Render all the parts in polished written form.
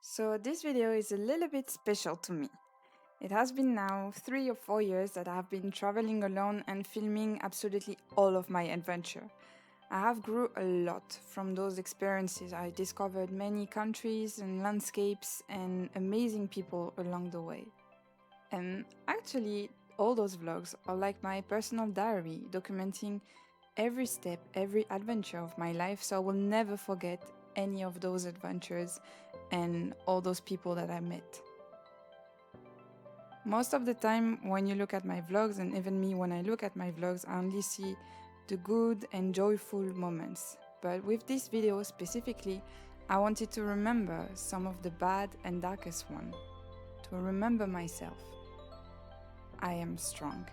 So this video is a little bit special to me. It has been now 3 or 4 years that I have been traveling alone and filming absolutely all of my adventure. I have grew a lot from those experiences. I discovered many countries and landscapes and amazing people along the way. And actually, all those vlogs are like my personal diary, documenting every step, every adventure of my life, so I will never forget any of those adventures and all those people that I met. Most of the time, when you look at my vlogs, and even me when I look at my vlogs, I only see the good and joyful moments. But with this video specifically, I wanted to remember some of the bad and darkest ones. To remember myself. I am strong.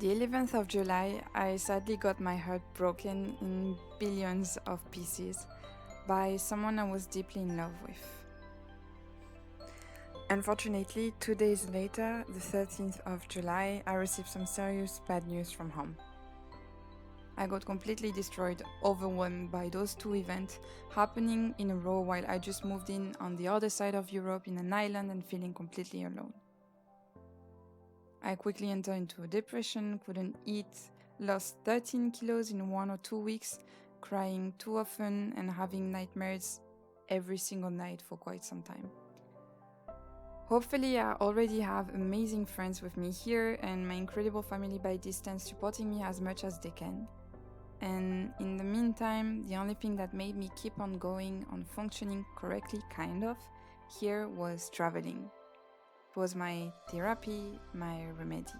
The 11th of July, I sadly got my heart broken in billions of pieces by someone I was deeply in love with. Unfortunately, 2 days later, the 13th of July, I received some serious bad news from home. I got completely destroyed, overwhelmed by those two events happening in a row while I just moved in on the other side of Europe in an island and feeling completely alone. I quickly entered into a depression, couldn't eat, lost 13 kilos in 1 or 2 weeks, crying too often and having nightmares every single night for quite some time. Hopefully, I already have amazing friends with me here and my incredible family by distance supporting me as much as they can. And in the meantime, the only thing that made me keep on going, on functioning correctly, kind of, here was traveling. It was my therapy, my remedy.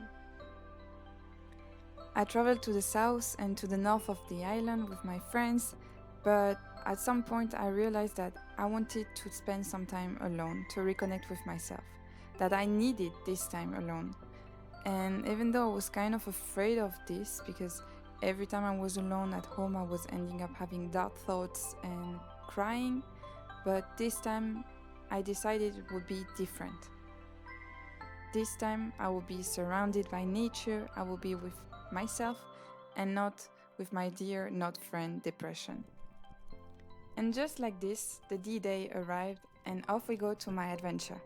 I traveled to the south and to the north of the island with my friends, but at some point I realized that I wanted to spend some time alone to reconnect with myself, that I needed this time alone. And even though I was kind of afraid of this, because every time I was alone at home I was ending up having dark thoughts and crying, but this time I decided it would be different. This time I will be surrounded by nature, I will be with myself and not with my dear not friend depression. And just like this, the D-Day arrived and off we go to my adventure.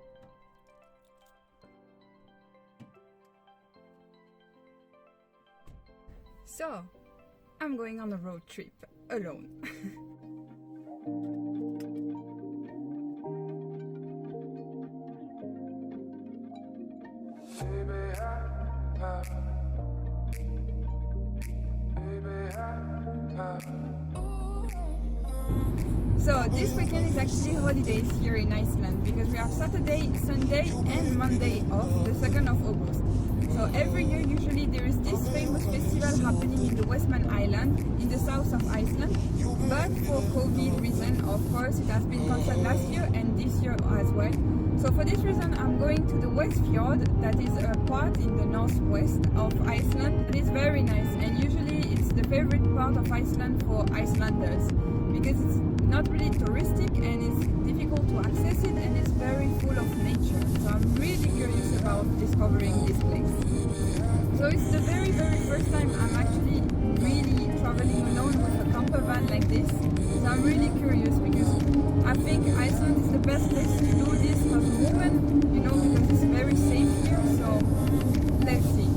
So, I'm going on a road trip alone. So this weekend is actually holidays here in Iceland because we have Saturday, Sunday and Monday off, the 2nd of August. So every year usually there is this famous festival happening in the Westman Island in the south of Iceland, but for COVID reason, of course, it has been cancelled last year and this year as well. So for this reason I'm going to the Westfjords, that is a part in the northwest of Iceland. It is very nice and usually it's the favorite part of Iceland for Icelanders because it's not really touristic and it's difficult to access it and it's very full of nature. So I'm really curious about discovering this place. So it's the very first time I'm actually really traveling alone with a camper van like this. So I'm really curious because I think Iceland is the best place to do this as a woman, because it's very safe here. So let's see.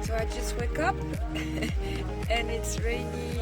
So I just wake up and it's raining.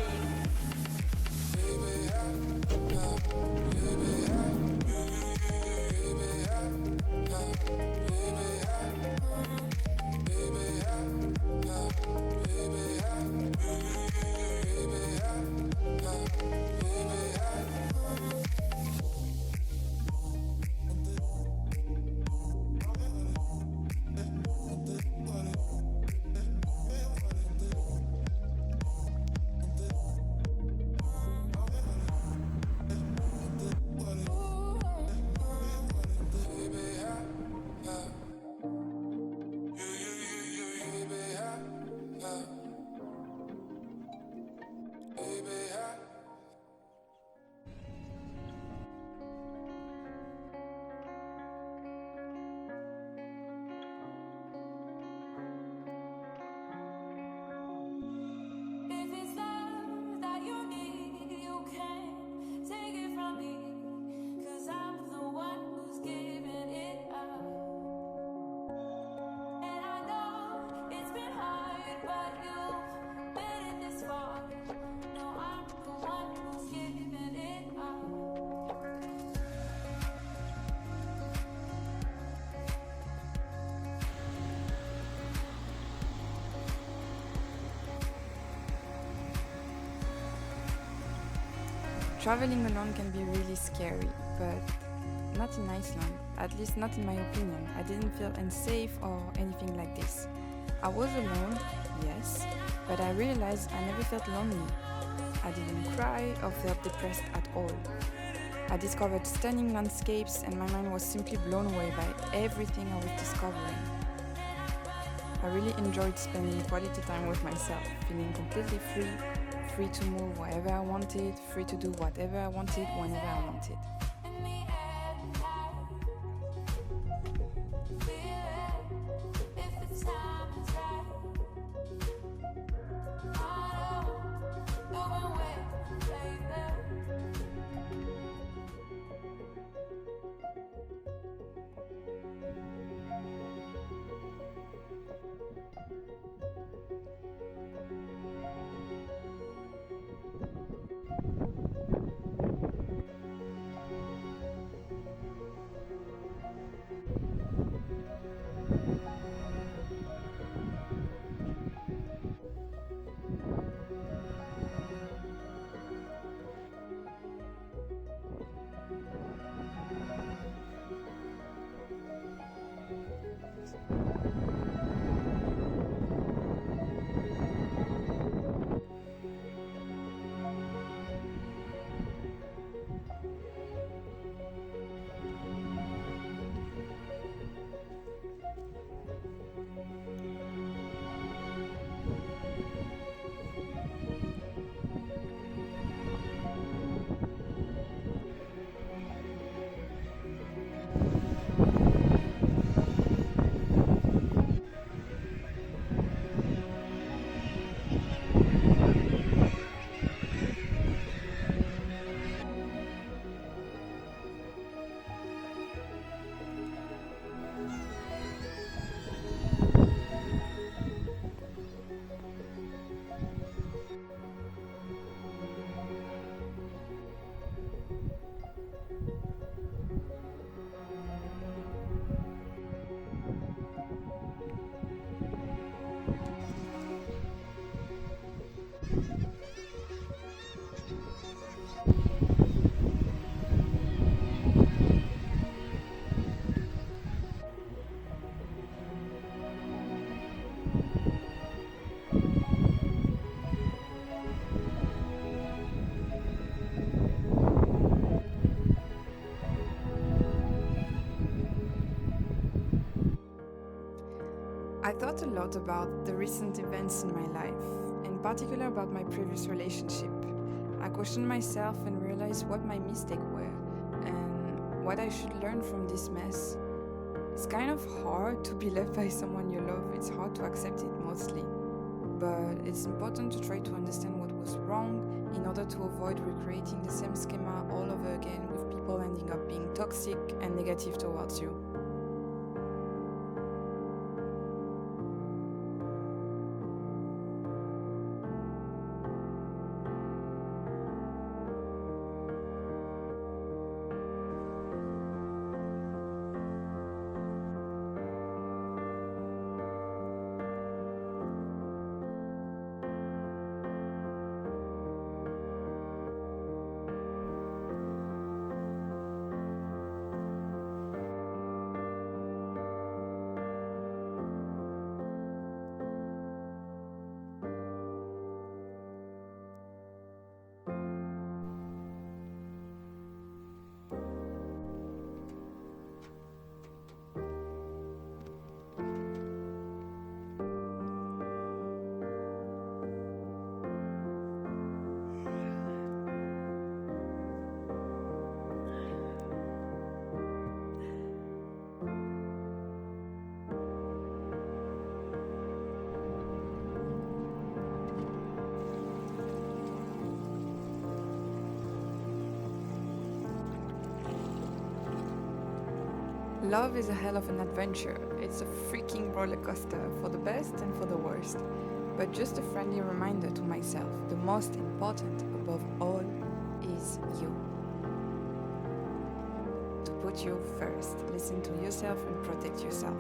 Traveling alone can be really scary, but not in Iceland, at least not in my opinion. I didn't feel unsafe or anything like this. I was alone, yes, but I realized I never felt lonely. I didn't cry or felt depressed at all. I discovered stunning landscapes and my mind was simply blown away by everything I was discovering. I really enjoyed spending quality time with myself, feeling completely free to move wherever I wanted, free to do whatever I wanted, whenever I wanted. I thought a lot about the recent events in my life, in particular about my previous relationship. I questioned myself and realized what my mistakes were and what I should learn from this mess. It's kind of hard to be left by someone you love, it's hard to accept it mostly. But it's important to try to understand what was wrong in order to avoid recreating the same schema all over again with people ending up being toxic and negative towards you. Love is a hell of an adventure. It's a freaking roller coaster for the best and for the worst. But just a friendly reminder to myself, the most important above all is you. To put you first, listen to yourself and protect yourself.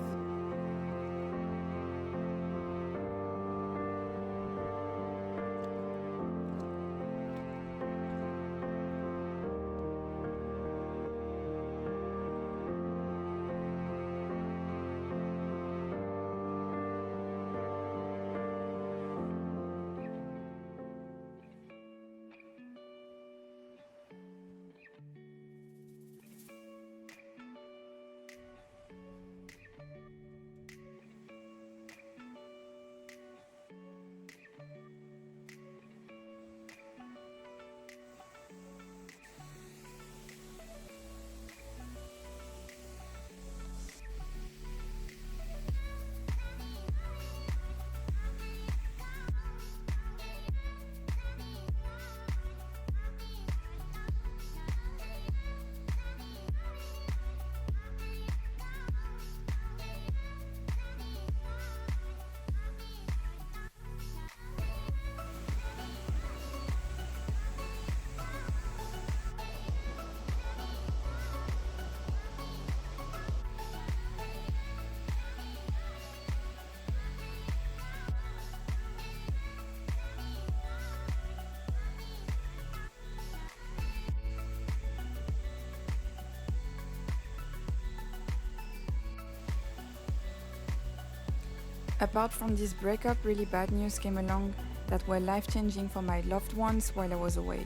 Apart from this breakup, really bad news came along that were life-changing for my loved ones while I was away.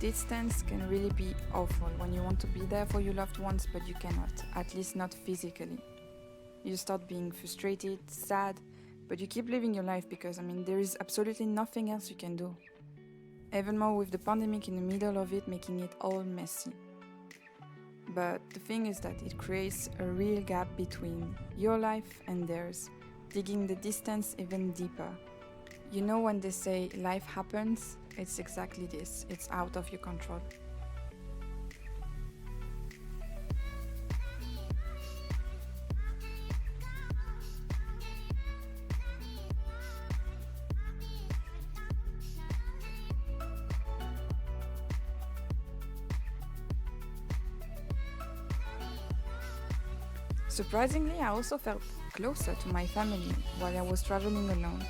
Distance can really be awful when you want to be there for your loved ones, but you cannot, at least not physically. You start being frustrated, sad, but you keep living your life because, there is absolutely nothing else you can do. Even more with the pandemic in the middle of it, making it all messy. But the thing is that it creates a real gap between your life and theirs, digging the distance even deeper. You know when they say life happens, it's exactly this, it's out of your control. Surprisingly, I also felt closer to my family while I was traveling alone.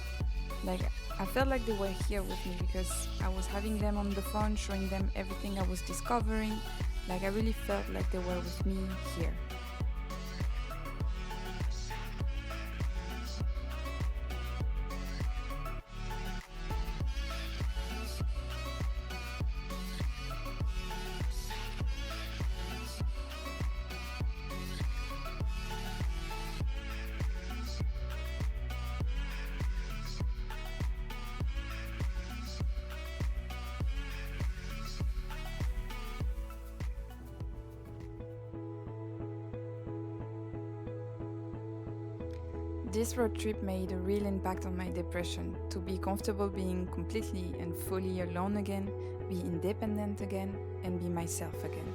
I felt like they were here with me because I was having them on the phone, showing them everything I was discovering. I really felt like they were with me here. This road trip made a real impact on my depression, to be comfortable being completely and fully alone again, be independent again, and be myself again.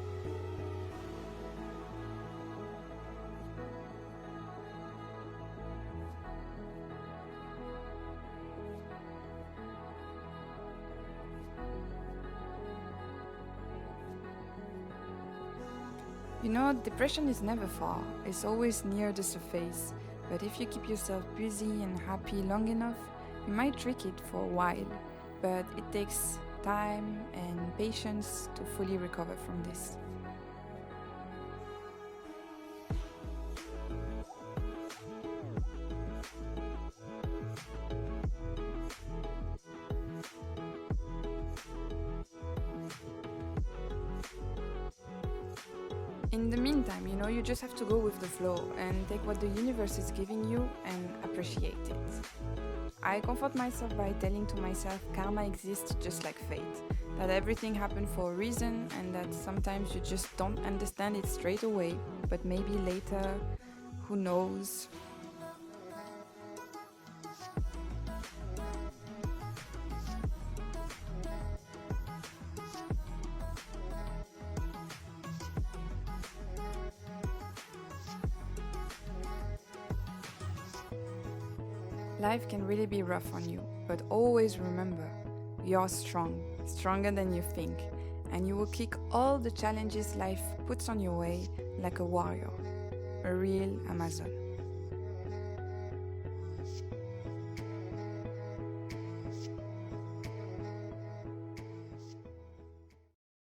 Depression is never far, it's always near the surface. But if you keep yourself busy and happy long enough, you might trick it for a while. But it takes time and patience to fully recover from this. In the meantime, you just have to go with the flow and take what the universe is giving you and appreciate it. I comfort myself by telling to myself karma exists just like fate, that everything happened for a reason and that sometimes you just don't understand it straight away, but maybe later, who knows? Life can really be rough on you, but always remember, you're strong, stronger than you think, and you will kick all the challenges life puts on your way like a warrior, a real Amazon.